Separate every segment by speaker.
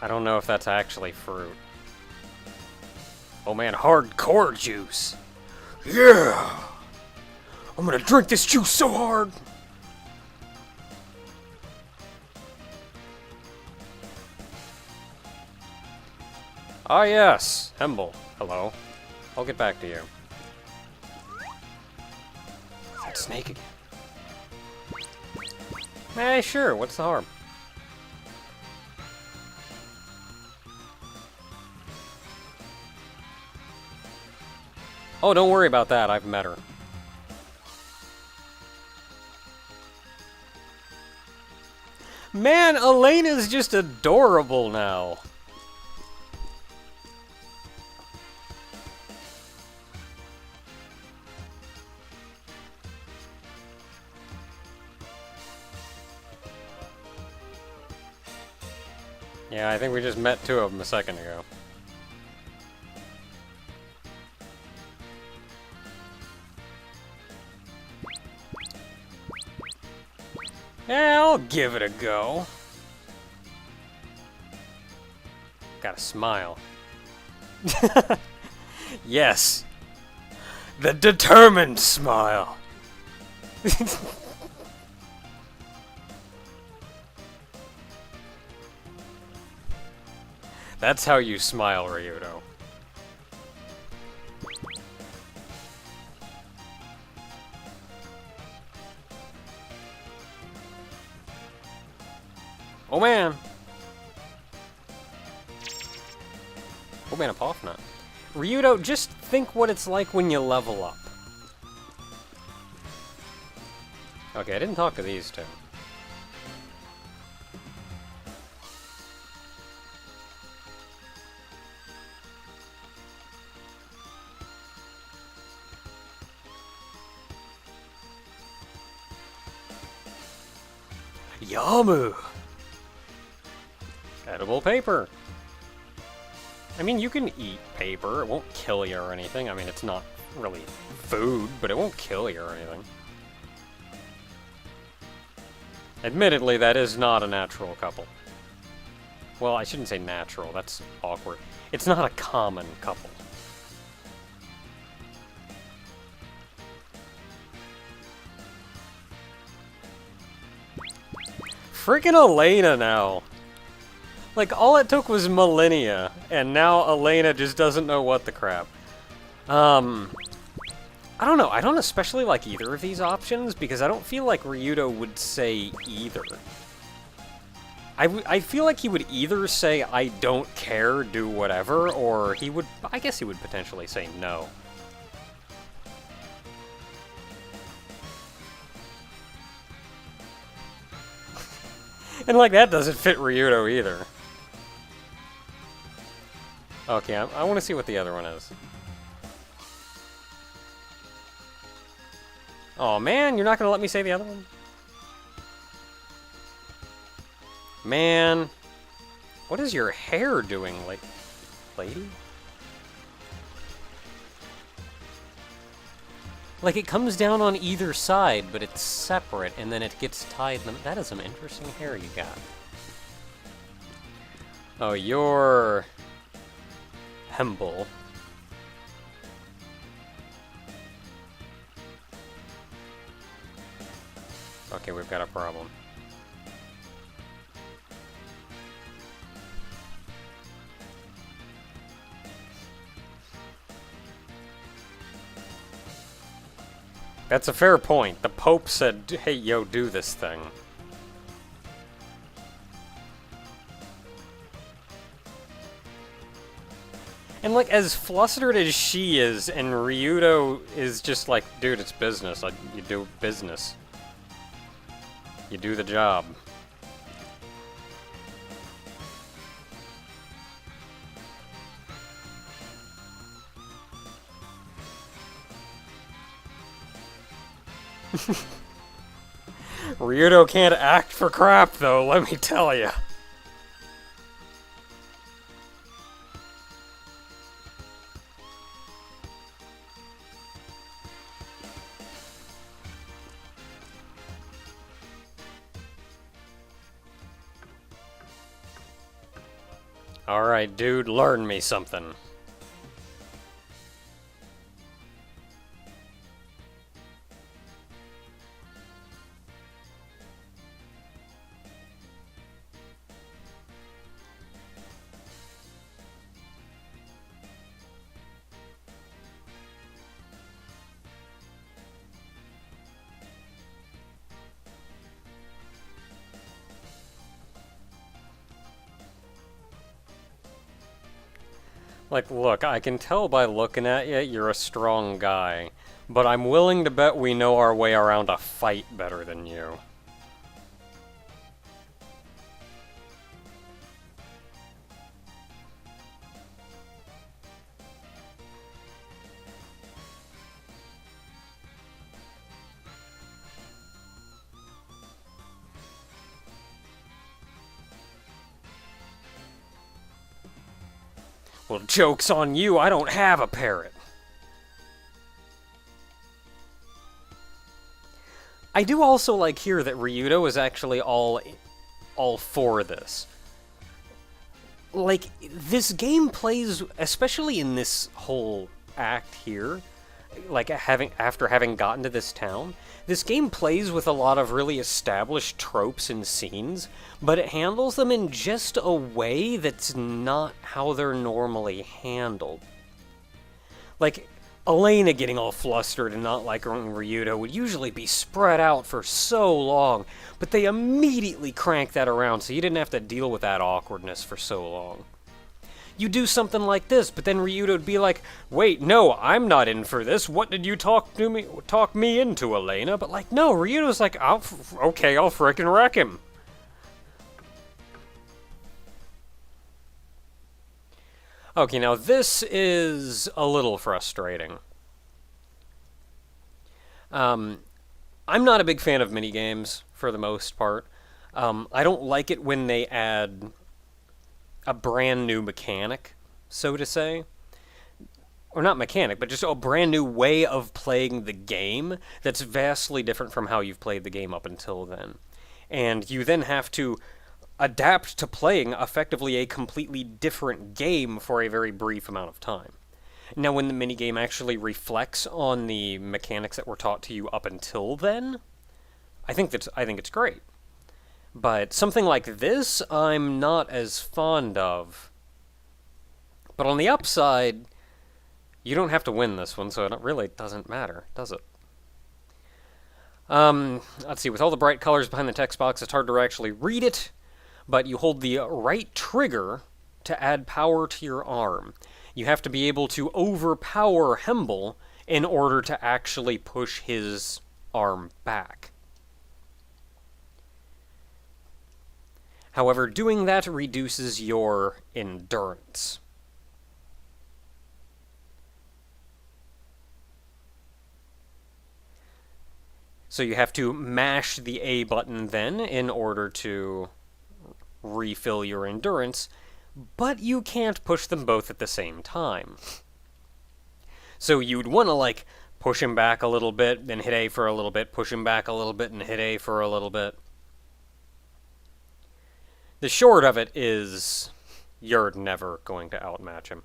Speaker 1: I don't know if that's actually fruit. Oh man, hardcore juice. Yeah! I'm gonna drink this juice so hard! Ah yes, Hemble. Hello. I'll get back to you. That snake again. Eh, sure, what's the harm? Oh, don't worry about that, I've met her. Man, Elena's just adorable now. Yeah, I think we just met two of them a second ago. Yeah, I'll give it a go. Gotta smile. Yes. The determined smile. That's how you smile, Ryudo. Oh man! Oh man, a Poffnut. Ryudo, just think what it's like when you level up. Okay, I didn't talk to these two. Yamu! Edible paper. I mean, you can eat paper. It won't kill you or anything. I mean, it's not really food, but it won't kill you or anything. Admittedly, that is not a natural couple. Well, I shouldn't say natural. That's awkward. It's not a common couple. Freaking Elena now. Like, all it took was millennia, and now Elena just doesn't know what the crap. I don't know. I don't especially like either of these options, because I don't feel like Ryudo would say either. I feel like he would either say, I don't care, do whatever, or he would... I guess he would potentially say no. And, like, that doesn't fit Ryudo either. Okay, I want to see what the other one is. Oh man, you're not going to let me say the other one? Man. What is your hair doing, like, lady? Like, it comes down on either side, but it's separate, and then it gets tied. That is some interesting hair you got. Oh, you're... Hemble. Okay, we've got a problem. That's a fair point. The Pope said, hey, yo, do this thing. And, like, as flustered as she is, and Ryudo is just like, dude, it's business. You do business. You do the job. Ryudo can't act for crap, though, let me tell you. Alright, dude, learn me something. Like, look, I can tell by looking at you, you're a strong guy. But I'm willing to bet we know our way around a fight better than you. Well, joke's on you, I don't have a parrot. I do also like here that Ryudo is actually all for this. Like, this game plays, especially in this whole act here, like after having gotten to this town, this game plays with a lot of really established tropes and scenes, but it handles them in just a way that's not how they're normally handled. Like, Elena getting all flustered and not liking Ryudo would usually be spread out for so long, but they immediately cranked that around so you didn't have to deal with that awkwardness for so long. You do something like this, but then Ryudo would be like, wait, no, I'm not in for this. What did you talk me into, Elena? But like, no, Ryudo's like, okay, I'll frickin' wreck him. Okay, now this is a little frustrating. I'm not a big fan of minigames, for the most part. I don't like it when they add a brand new mechanic, so to say. Or not mechanic, but just a brand new way of playing the game that's vastly different from how you've played the game up until then. And you then have to adapt to playing effectively a completely different game for a very brief amount of time. Now, when the minigame actually reflects on the mechanics that were taught to you up until then, I think it's great. But something like this, I'm not as fond of. But on the upside, you don't have to win this one, so it really doesn't matter, does it? Let's see, with all the bright colors behind the text box, it's hard to actually read it, but you hold the right trigger to add power to your arm. You have to be able to overpower Hemble in order to actually push his arm back. However, doing that reduces your endurance. So you have to mash the A button then in order to refill your endurance, but you can't push them both at the same time. So you'd want to, like, push him back a little bit, then hit A for a little bit, push him back a little bit, and hit A for a little bit. The short of it is, you're never going to outmatch him.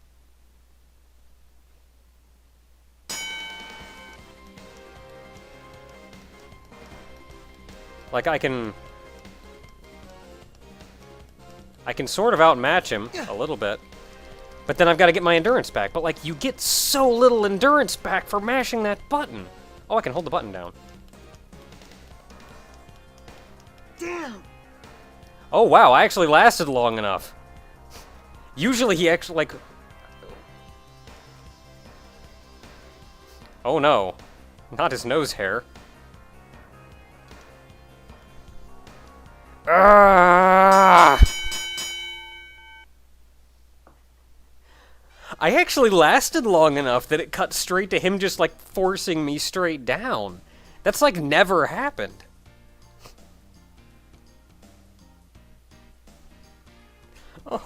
Speaker 1: Like, I can sort of outmatch him a little bit, but then I've got to get my endurance back. But, like, you get so little endurance back for mashing that button. Oh, I can hold the button down.
Speaker 2: Damn!
Speaker 1: Oh, wow, I actually lasted long enough. Usually he actually, like... Oh, no. Not his nose hair. Ah! I actually lasted long enough that it cut straight to him just, like, forcing me straight down. That's, like, never happened.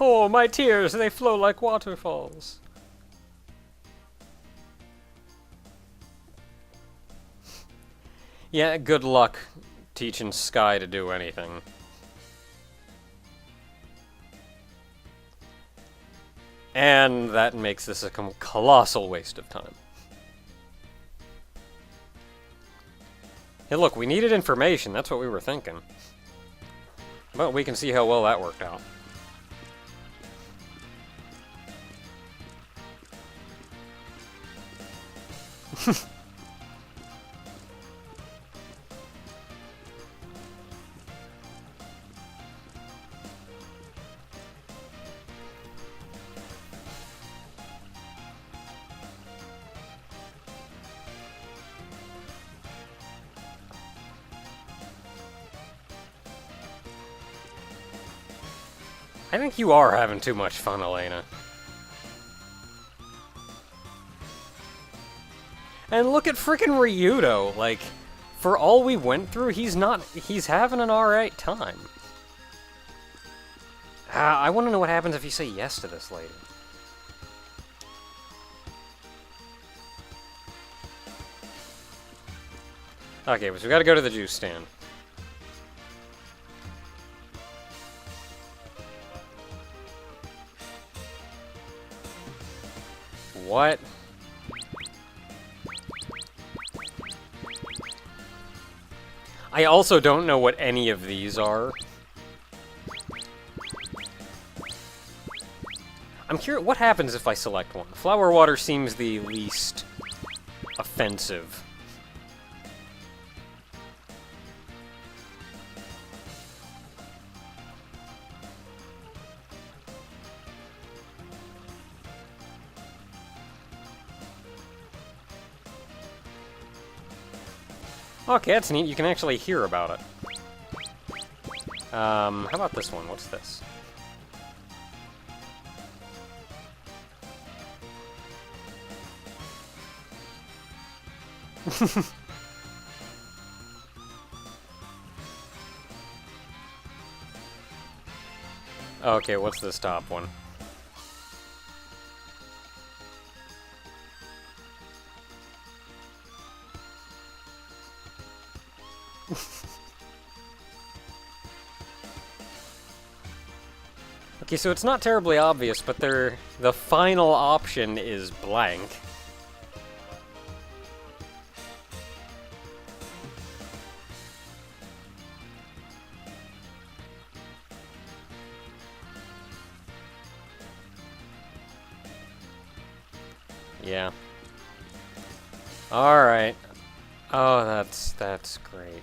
Speaker 1: Oh, my tears, they flow like waterfalls. Yeah, good luck teaching Sky to do anything. And that makes this a colossal waste of time. Hey, look, we needed information. That's what we were thinking. But we can see how well that worked out. I think you are having too much fun, Elena. And look at frickin' Ryudo, like, for all we went through, he's having an alright time. I want to know what happens if you say yes to this lady. Okay, so we gotta go to the juice stand. What? I also don't know what any of these are. I'm curious, what happens if I select one? Flower water seems the least offensive. Okay, that's neat. You can actually hear about it. How about this one? What's this? Okay, what's this top one? Okay, so it's not terribly obvious, but the final option is blank. Yeah. Alright. Oh, that's great.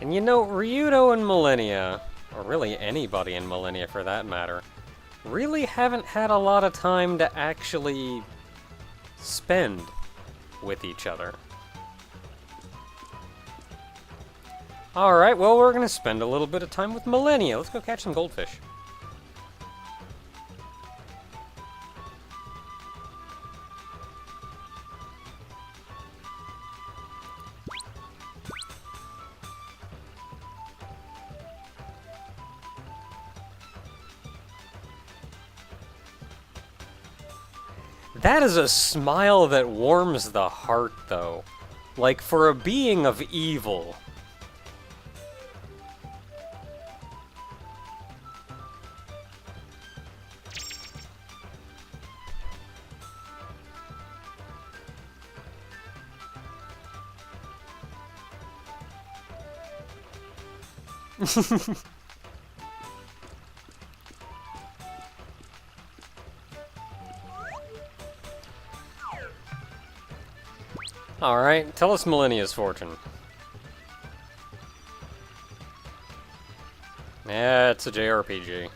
Speaker 1: And you know, Ryudo and Millennia, or really anybody in Millennia for that matter, really haven't had a lot of time to actually spend with each other. Alright, well, we're gonna spend a little bit of time with Millennia. Let's go catch some goldfish. That is a smile that warms the heart, though. Like, for a being of evil. Alright, tell us Millennia's fortune. Yeah, it's a JRPG.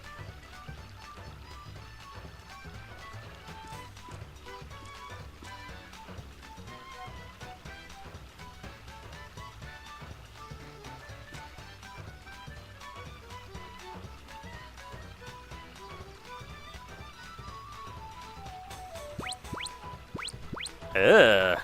Speaker 1: Ugh.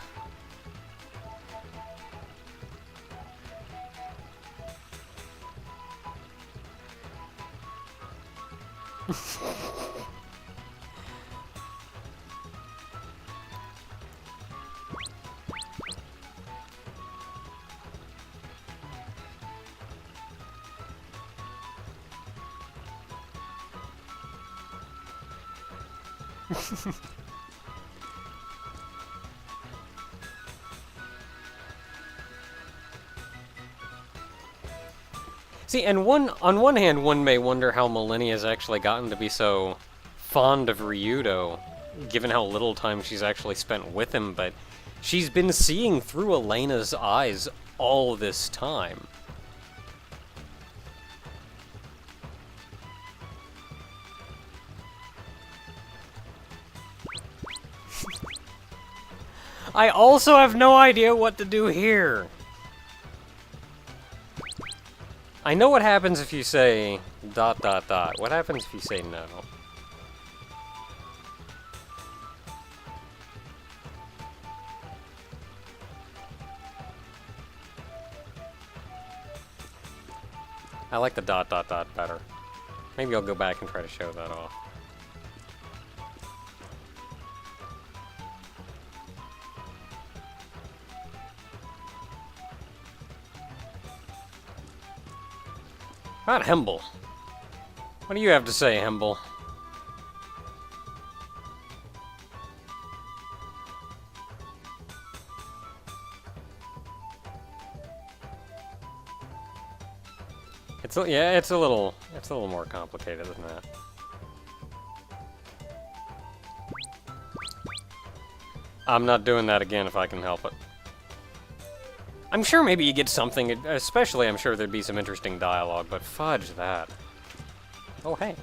Speaker 1: See, and on one hand, one may wonder how Millennia's actually gotten to be so fond of Ryudo, given how little time she's actually spent with him, but she's been seeing through Elena's eyes all this time. I also have no idea what to do here. I know what happens if you say ... What happens if you say no? I like the ... better. Maybe I'll go back and try to show that off. About Hemble. What do you have to say, Hemble? It's a little more complicated than that. I'm not doing that again if I can help it. I'm sure maybe you get something, especially I'm sure there'd be some interesting dialogue, but fudge that. Oh, hey.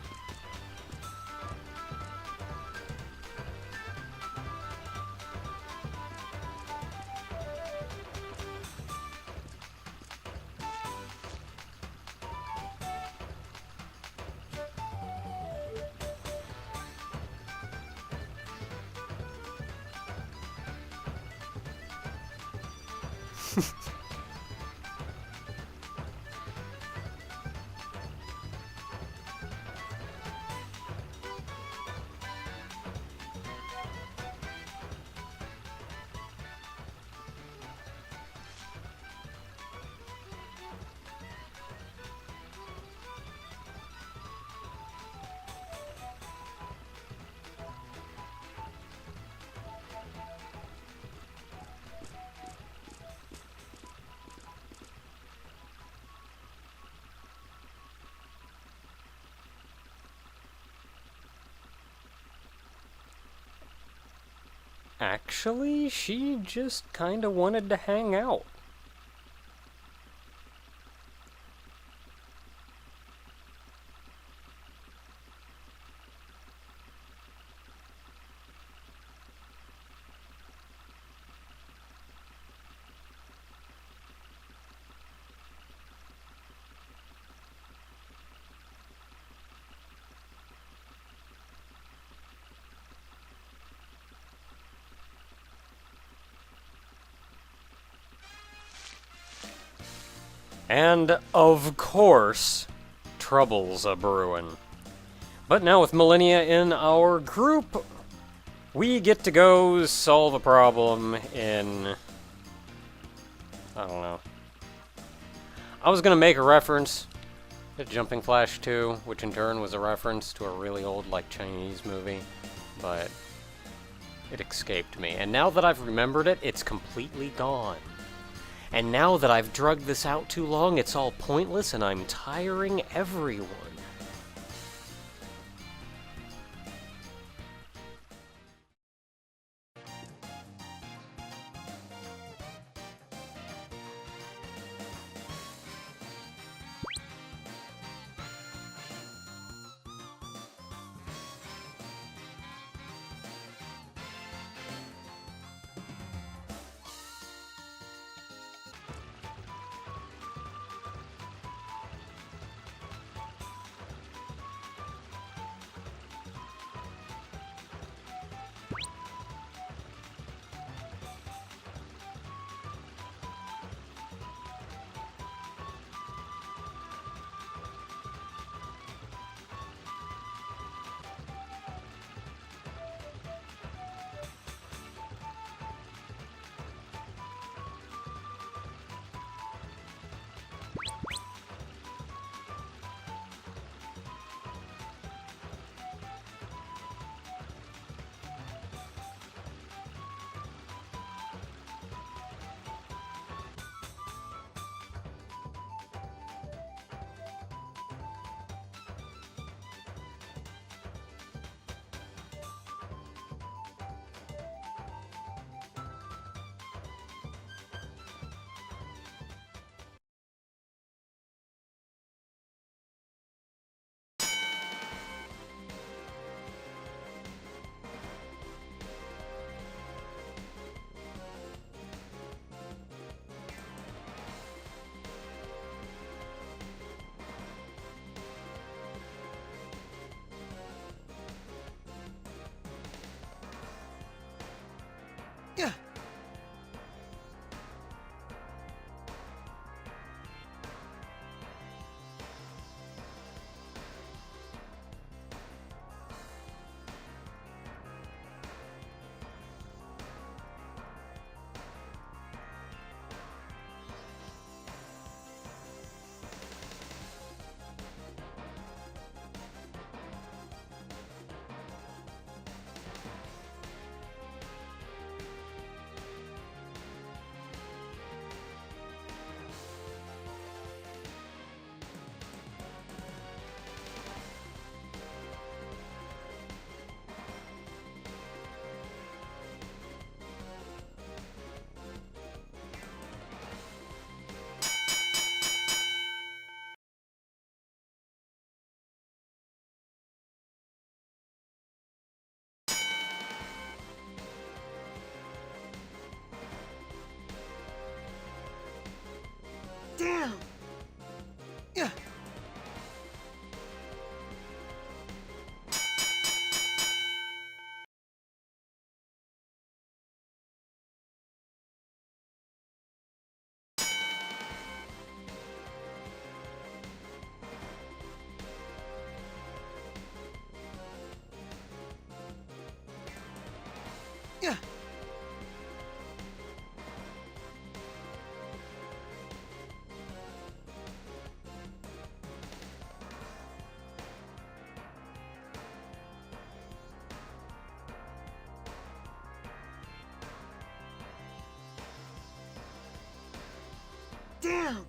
Speaker 1: Actually, she just kinda wanted to hang out. And, of course, trouble's a brewing. But now with Millennia in our group, we get to go solve a problem in... I don't know. I was gonna make a reference to Jumping Flash 2, which in turn was a reference to a really old, like, Chinese movie, but it escaped me. And now that I've remembered it, it's completely gone. And now that I've drugged this out too long, it's all pointless and I'm tiring everyone.
Speaker 2: Yeah. Yeah. Damn!